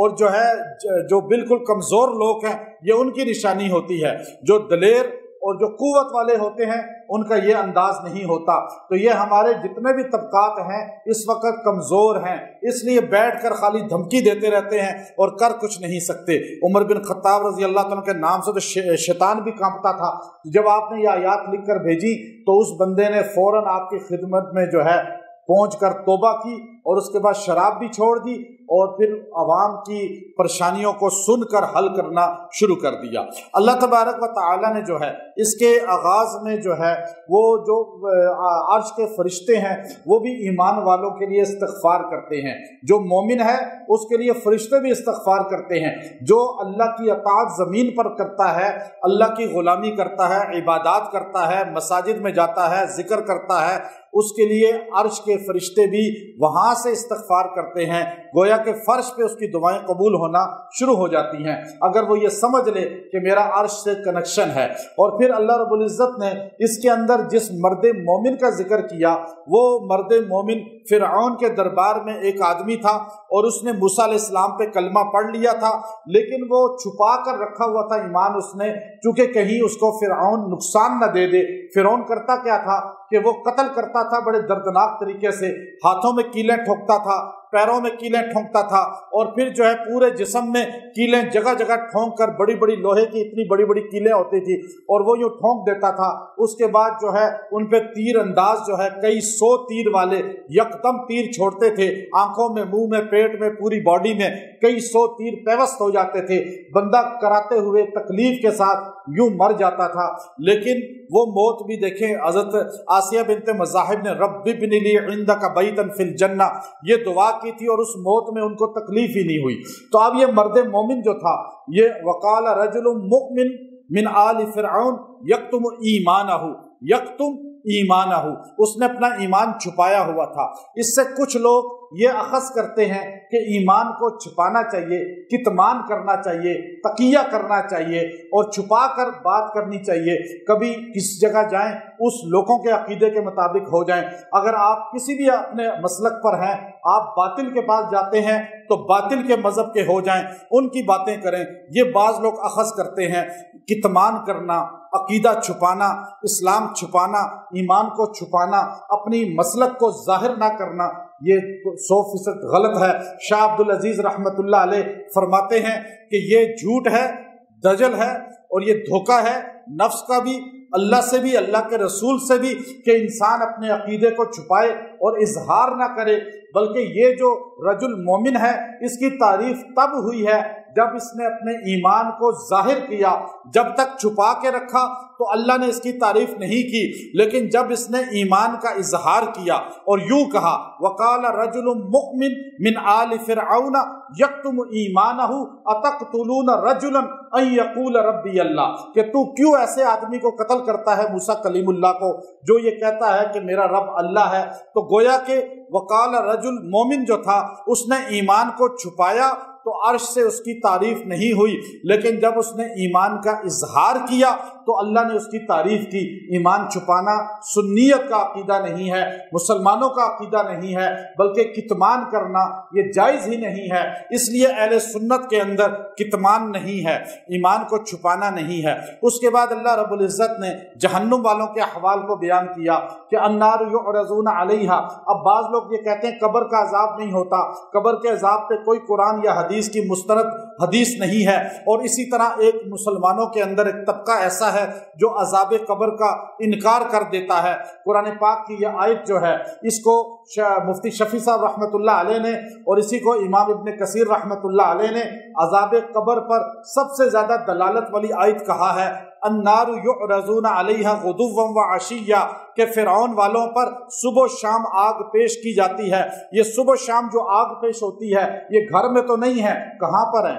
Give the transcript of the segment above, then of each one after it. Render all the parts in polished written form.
اور جو ہے جو بالکل کمزور لوگ ہیں یہ ان کی نشانی ہوتی ہے، جو دلیر اور جو قوت والے ہوتے ہیں ان کا یہ انداز نہیں ہوتا۔ تو یہ ہمارے جتنے بھی طبقات ہیں اس وقت کمزور ہیں، اس لیے بیٹھ کر خالی دھمکی دیتے رہتے ہیں اور کر کچھ نہیں سکتے۔ عمر بن خطاب رضی اللہ تعالیٰ کے نام سے تو شیطان بھی کانپتا تھا۔ جب آپ نے یہ آیات لکھ کر بھیجی تو اس بندے نے فوراً آپ کی خدمت میں جو ہے پہنچ کر توبہ کی اور اس کے بعد شراب بھی چھوڑ دی اور پھر عوام کی پریشانیوں کو سن کر حل کرنا شروع کر دیا۔ اللہ تبارک و تعالیٰ نے جو ہے اس کے آغاز میں جو ہے وہ جو عرش کے فرشتے ہیں وہ بھی ایمان والوں کے لیے استغفار کرتے ہیں۔ جو مومن ہے اس کے لیے فرشتے بھی استغفار کرتے ہیں۔ جو اللہ کی اطاعت زمین پر کرتا ہے، اللہ کی غلامی کرتا ہے، عبادات کرتا ہے، مساجد میں جاتا ہے، ذکر کرتا ہے، اس کے لیے عرش کے فرشتے بھی وہاں سے استغفار کرتے ہیں، گویا کہ فرش پہ اس کی دعائیں قبول ہونا شروع ہو جاتی ہیں اگر وہ یہ سمجھ لے کہ میرا عرش سے کنیکشن ہے۔ اور پھر اللہ رب العزت نے اس کے اندر جس مرد مومن کا ذکر کیا، وہ مرد مومن فرعون کے دربار میں ایک آدمی تھا اور اس نے موسیٰ علیہ السلام پہ کلمہ پڑھ لیا تھا، لیکن وہ چھپا کر رکھا ہوا تھا ایمان اس نے، چونکہ کہیں اس کو فرعون نقصان نہ دے دے۔ فرعون کرتا کیا تھا کہ وہ قتل کرتا تھا بڑے دردناک طریقے سے، ہاتھوں میں کیلیں ٹھوکتا تھا، پیروں میں کیلیں ٹھونکتا تھا اور پھر جو ہے پورے جسم میں کیلیں جگہ جگہ ٹھونک کر، بڑی بڑی لوہے کی اتنی بڑی بڑی کیلیں ہوتی تھی اور وہ یوں ٹھونک دیتا تھا۔ اس کے بعد جو ہے ان پہ تیر انداز جو ہے کئی 100 تیر والے یکدم تیر چھوڑتے تھے، آنکھوں میں، منہ میں، پیٹ میں، پوری باڈی میں کئی 100 تیر پیوست ہو جاتے تھے۔ بندہ کراتے ہوئے تکلیف کے ساتھ یوں مر جاتا تھا۔ لیکن وہ موت بھی دیکھیں، حضرت آسیہ بنت مذاہب نے رب ابن لی عندک بیتا فی الجنہ یہ دعا کی تھی اور اس موت میں ان کو تکلیف ہی نہیں ہوئی۔ تو اب یہ مرد مومن جو تھا، یہ وقال رجل مؤمن من آل فرعون یکتم ایمانہ، اس نے اپنا ایمان چھپایا ہوا تھا۔ اس سے کچھ لوگ یہ اخذ کرتے ہیں کہ ایمان کو چھپانا چاہیے، کتمان کرنا چاہیے، تقیہ کرنا چاہیے اور چھپا کر بات کرنی چاہیے۔ کبھی کسی جگہ جائیں اس لوگوں کے عقیدے کے مطابق ہو جائیں۔ اگر آپ کسی بھی اپنے مسلک پر ہیں، آپ باطل کے پاس جاتے ہیں تو باطل کے مذہب کے ہو جائیں، ان کی باتیں کریں۔ یہ بعض لوگ اخذ کرتے ہیں، کتمان کرنا، عقیدہ چھپانا، اسلام چھپانا، ایمان کو چھپانا، اپنی مسلک کو ظاہر نہ کرنا، یہ 100% غلط ہے۔ شاہ عبد العزیز رحمۃ اللہ علیہ فرماتے ہیں کہ یہ جھوٹ ہے، دجل ہے اور یہ دھوکہ ہے، نفس کا بھی، اللہ سے بھی، اللہ کے رسول سے بھی، کہ انسان اپنے عقیدے کو چھپائے اور اظہار نہ کرے۔ بلکہ یہ جو رجل مومن ہے اس کی تعریف تب ہوئی ہے جب اس نے اپنے ایمان کو ظاہر کیا۔ جب تک چھپا کے رکھا تو اللہ نے اس کی تعریف نہیں کی، لیکن جب اس نے ایمان کا اظہار کیا اور یوں کہا وقال رجل مؤمن من آل فرعون یکتم ایمانہ اتقتلون رجلا ان یقول ربی اللہ، کہ تو کیوں ایسے آدمی کو قتل کرتا ہے، موسیٰ کلیم اللہ کو، جو یہ کہتا ہے کہ میرا رب اللہ ہے۔ تو گویا کہ وقال رجل مومن جو تھا اس نے ایمان کو چھپایا تو عرش سے اس کی تعریف نہیں ہوئی، لیکن جب اس نے ایمان کا اظہار کیا تو اللہ نے اس کی تعریف کی۔ ایمان چھپانا سنیت کا عقیدہ نہیں ہے، مسلمانوں کا عقیدہ نہیں ہے، بلکہ کتمان کرنا یہ جائز ہی نہیں ہے۔ اس لیے اہل سنت کے اندر کتمان نہیں ہے، ایمان کو چھپانا نہیں ہے۔ اس کے بعد اللہ رب العزت نے جہنم والوں کے احوال کو بیان کیا کہ النار یعرضون علیہا۔ اب بعض لوگ یہ کہتے ہیں قبر کا عذاب نہیں ہوتا، قبر کے عذاب پہ کوئی قرآن یا حدیث کی مستند حدیث نہیں ہے۔ اور اسی طرح ایک مسلمانوں کے اندر ایک طبقہ ایسا ہے جو عذاب قبر کا انکار کر دیتا ہے۔ قرآن پاک کی یہ آیت جو ہے اس کو مفتی شفیع صاحب رحمۃ اللہ علیہ نے اور اسی کو امام ابن کثیر رحمۃ اللہ علیہ نے عذاب قبر پر سب سے زیادہ دلالت والی آیت کہا ہے، النار یعرضون علیہا غدوا وعشیا، کہ فرعون والوں پر صبح و شام آگ پیش کی جاتی ہے۔ یہ صبح و شام جو آگ پیش ہوتی ہے یہ گھر میں تو نہیں ہے، کہاں پر ہے؟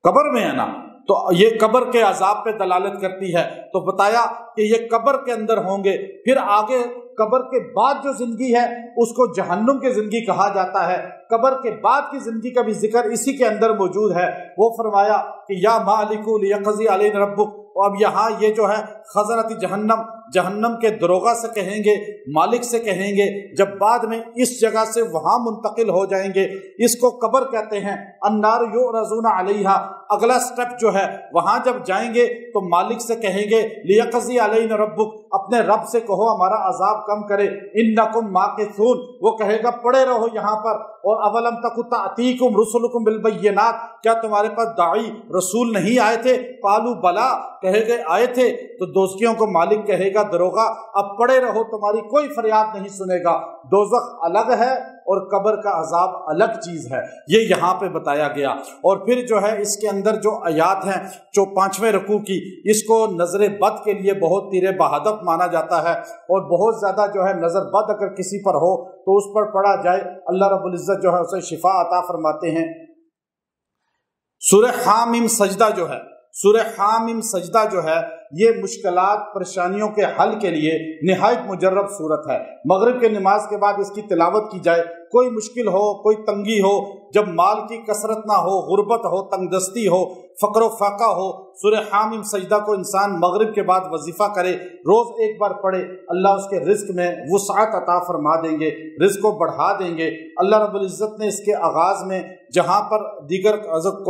قبر میں ہے نا۔ تو یہ قبر کے عذاب پہ دلالت کرتی ہے۔ تو بتایا کہ یہ قبر کے اندر ہوں گے، پھر آگے قبر کے بعد جو زندگی ہے اس کو جہنم کی زندگی کہا جاتا ہے۔ قبر کے بعد کی زندگی کا بھی ذکر اسی کے اندر موجود ہے۔ وہ فرمایا کہ یا مالک لیقضی علینا ربک، اب یہاں یہ جو ہے خزنۃ جہنم، جہنم کے دروغہ سے کہیں گے، مالک سے کہیں گے، جب بعد میں اس جگہ سے وہاں منتقل ہو جائیں گے، اس کو قبر کہتے ہیں۔ النار یعرضون علیہا، اگلا سٹیپ جو ہے وہاں جب جائیں گے تو مالک سے کہیں گے لیقضی علینا ربک، اپنے رب سے کہو ہمارا عذاب کم کرے، انکم ماکثون، وہ کہے گا پڑے رہو یہاں پر۔ اور اولم تک تأتیکم رسلکم بالبینات، کیا تمہارے پاس داعی رسول نہیں آئے تھے؟ قالوا بلا، کہے گئے آئے تھے۔ تو دوستیوں کو مالک کہے گا دروغہ اب پڑے رہو، تمہاری کوئی فریاد نہیں سنے گا۔ دوزخ الگ ہے اور قبر کا عذاب الگ چیز ہے، یہ یہاں پہ بتایا گیا۔ اور پھر جو ہے اس کے اندر جو آیات ہیں جو 5ویں رکوع کی، اس کو نظر بد کے لیے بہت تیر بہادر مانا جاتا ہے، اور بہت زیادہ جو ہے نظر بد اگر کسی پر ہو تو اس پر پڑھا جائے، اللہ رب العزت جو ہے اسے شفا عطا فرماتے ہیں۔ سورہ حامیم سجدہ جو ہے، سورہ حامیم سجدہ جو ہے یہ مشکلات پریشانیوں کے حل کے لیے نہایت مجرب صورت ہے۔ مغرب کے نماز کے بعد اس کی تلاوت کی جائے، کوئی مشکل ہو، کوئی تنگی ہو، جب مال کی کثرت نہ ہو، غربت ہو، تنگ دستی ہو، فقر و فاقہ ہو، سورہ حامیم سجدہ کو انسان مغرب کے بعد وظیفہ کرے، روز ایک بار پڑھے، اللہ اس کے رزق میں وسعت عطا فرما دیں گے، رزق کو بڑھا دیں گے۔ اللہ رب العزت نے اس کے آغاز میں جہاں پر دیگر حضرت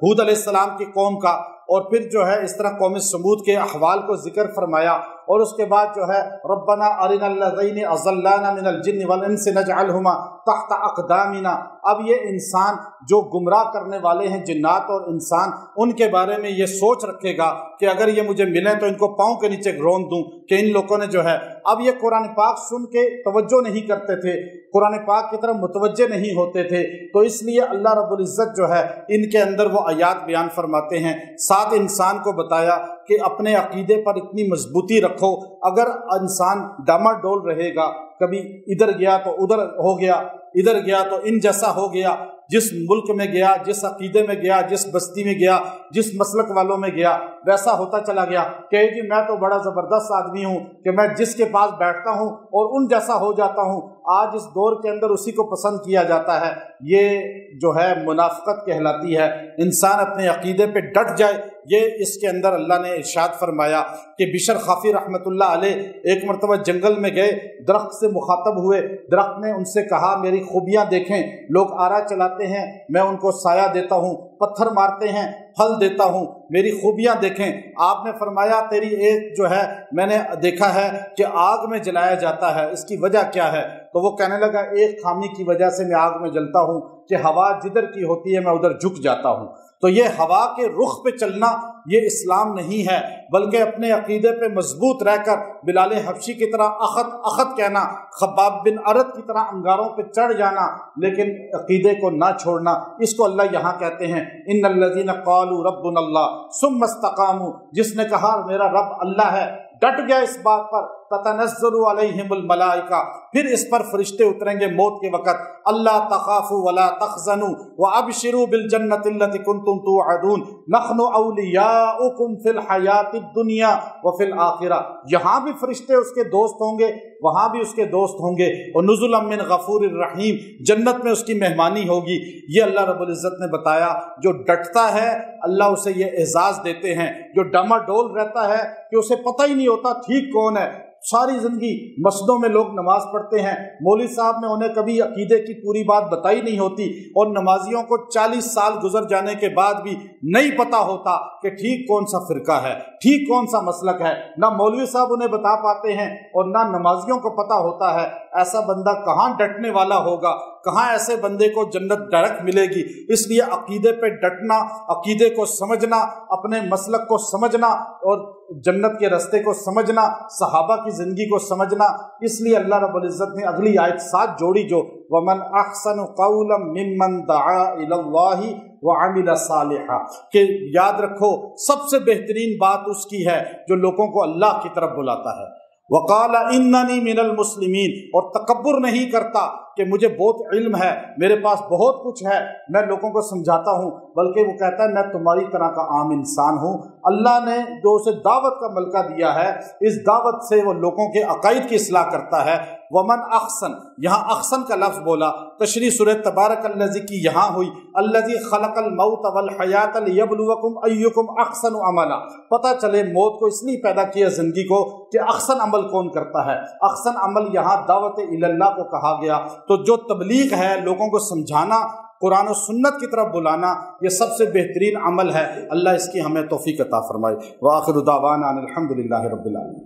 ہود علیہ السلام کی قوم کا اور پھر جو ہے اس طرح قوم سمود کے احوال کو ذکر فرمایا، اور اس کے بعد جو ہے ربنا ارنا الذین اضلانا من الجن والانس نجعلہما تحت اقدامنا، اب یہ انسان جو گمراہ کرنے والے ہیں جنات اور انسان، ان کے بارے میں یہ سوچ رکھے گا کہ اگر یہ مجھے ملیں تو ان کو پاؤں کے نیچے رون دوں، کہ ان لوگوں نے جو ہے اب یہ قرآن پاک سن کے توجہ نہیں کرتے تھے، قرآن پاک کی طرف متوجہ نہیں ہوتے تھے، تو اس لیے اللہ رب العزت جو ہے ان کے اندر وہ آیات بیان فرماتے ہیں۔ ساتھ انسان کو بتایا کہ اپنے عقیدے پر اتنی مضبوطی رکھو، اگر انسان ڈاما ڈول رہے گا، کبھی ادھر گیا تو ادھر ہو گیا، ادھر گیا تو ان جیسا ہو گیا، جس ملک میں گیا، جس عقیدے میں گیا، جس بستی میں گیا، جس مسلک والوں میں گیا، ویسا ہوتا چلا گیا کہ جی میں تو بڑا زبردست آدمی ہوں کہ میں جس کے پاس بیٹھتا ہوں اور ان جیسا ہو جاتا ہوں۔ آج اس دور کے اندر اسی کو پسند کیا جاتا ہے، یہ جو ہے منافقت کہلاتی ہے۔ انسان اپنے عقیدے پہ ڈٹ جائے، یہ اس کے اندر اللہ نے ارشاد فرمایا کہ بشر خافی رحمۃ اللہ علیہ ایک مرتبہ جنگل میں گئے، درخت سے مخاطب ہوئے، درخت نے ان سے کہا میری خوبیاں دیکھیں، لوگ آرا چلاتے ہیں میں ان کو سایہ دیتا ہوں، پتھر مارتے ہیں پھل دیتا ہوں، میری خوبیاں دیکھیں۔ آپ نے فرمایا تیری ایک جو ہے میں نے دیکھا ہے کہ آگ میں جلایا جاتا ہے، اس کی وجہ کیا ہے؟ تو وہ کہنے لگا ایک خامی کی وجہ سے میں آگ میں جلتا ہوں کہ ہوا جدھر کی ہوتی ہے میں ادھر جھک جاتا ہوں۔ تو یہ ہوا کے رخ پہ چلنا یہ اسلام نہیں ہے، بلکہ اپنے عقیدے پہ مضبوط رہ کر بلال حبشی کی طرح اخت اخت کہنا، خباب بن ارد کی طرح انگاروں پہ چڑھ جانا، لیکن عقیدے کو نہ چھوڑنا، اس کو اللہ یہاں کہتے ہیں ان الذین قالوا ربنا اللہ ثم استقاموا، جس نے کہا میرا رب اللہ ہے، ڈٹ گیا اس بات پر، تتنزل علیہم الملائکہ، پھر اس پر فرشتے اتریں گے موت کے وقت، اللہ تخافوا ولا تحزنوا وابشروا بالجنۃ التي كنتم توعدون نحن اولیاؤکم فی الحیاۃ الدنیا وفی الآخرہ، یہاں بھی فرشتے اس کے دوست ہوں گے، وہاں بھی اس کے دوست ہوں گے، اور نزلا من غفور الرحیم، جنت میں اس کی مہمانی ہوگی۔ یہ اللہ رب العزت نے بتایا، جو ڈٹتا ہے اللہ اسے یہ اعزاز دیتے ہیں، جو ڈما ڈول رہتا ہے کہ اسے پتہ ہی نہیں ہوتا ٹھیک کون ہے، ساری زندگی مسجدوں میں لوگ نماز پڑھتے ہیں، مولوی صاحب نے انہیں کبھی عقیدے کی پوری بات بتائی نہیں ہوتی، اور نمازیوں کو 40 سال گزر جانے کے بعد بھی نہیں پتا ہوتا کہ ٹھیک کون سا فرقہ ہے، ٹھیک کون سا مسلک ہے، نہ مولوی صاحب انہیں بتا پاتے ہیں اور نہ نمازیوں کو پتا ہوتا ہے۔ ایسا بندہ کہاں ڈٹنے والا ہوگا، کہاں ایسے بندے کو جنت ڈائریکٹ ملے گی؟ اس لیے عقیدے پہ ڈٹنا، عقیدے کو سمجھنا، اپنے مسلک کو سمجھنا اور جنت کے راستے کو سمجھنا، صحابہ کی زندگی کو سمجھنا، اس لیے اللہ رب العزت نے اگلی آیت ساتھ جوڑی جو وَمَنْ أَحْسَنُ قَوْلًا مِّمَّنْ دَعَا إِلَى اللَّهِ وَعَمِلَ صَالِحًا، کہ یاد رکھو سب سے بہترین بات اس کی ہے جو لوگوں کو اللہ کی طرف بلاتا ہے، وَقَالَ إِنَّنِي مِنَ الْمُسْلِمِينَ، اور تکبر نہیں کرتا، کہ مجھے بہت علم ہے، میرے پاس بہت کچھ ہے، میں لوگوں کو سمجھاتا ہوں، بلکہ وہ کہتا ہے میں تمہاری طرح کا عام انسان ہوں۔ اللہ نے جو اسے دعوت کا ملکہ دیا ہے، اس دعوت سے وہ لوگوں کے عقائد کی اصلاح کرتا ہے۔ ومن احسن، یہاں احسن کا لفظ بولا، تشریح سورہ تبارک الذی کی یہاں ہوئی، الذی خلق الموت والحیات لیبلوکم ایکم احسن عملا۔ پتہ چلے موت کو اس لیے پیدا کیا زندگی کو کہ احسن عمل کون کرتا ہے۔ احسن عمل یہاں دعوت اللہ کو کہا گیا۔ تو جو تبلیغ ہے، لوگوں کو سمجھانا، قرآن و سنت کی طرف بلانا، یہ سب سے بہترین عمل ہے۔ اللہ اس کی ہمیں توفیق عطا فرمائے۔ وآخر دعوانا ان الحمد للہ رب العالمین۔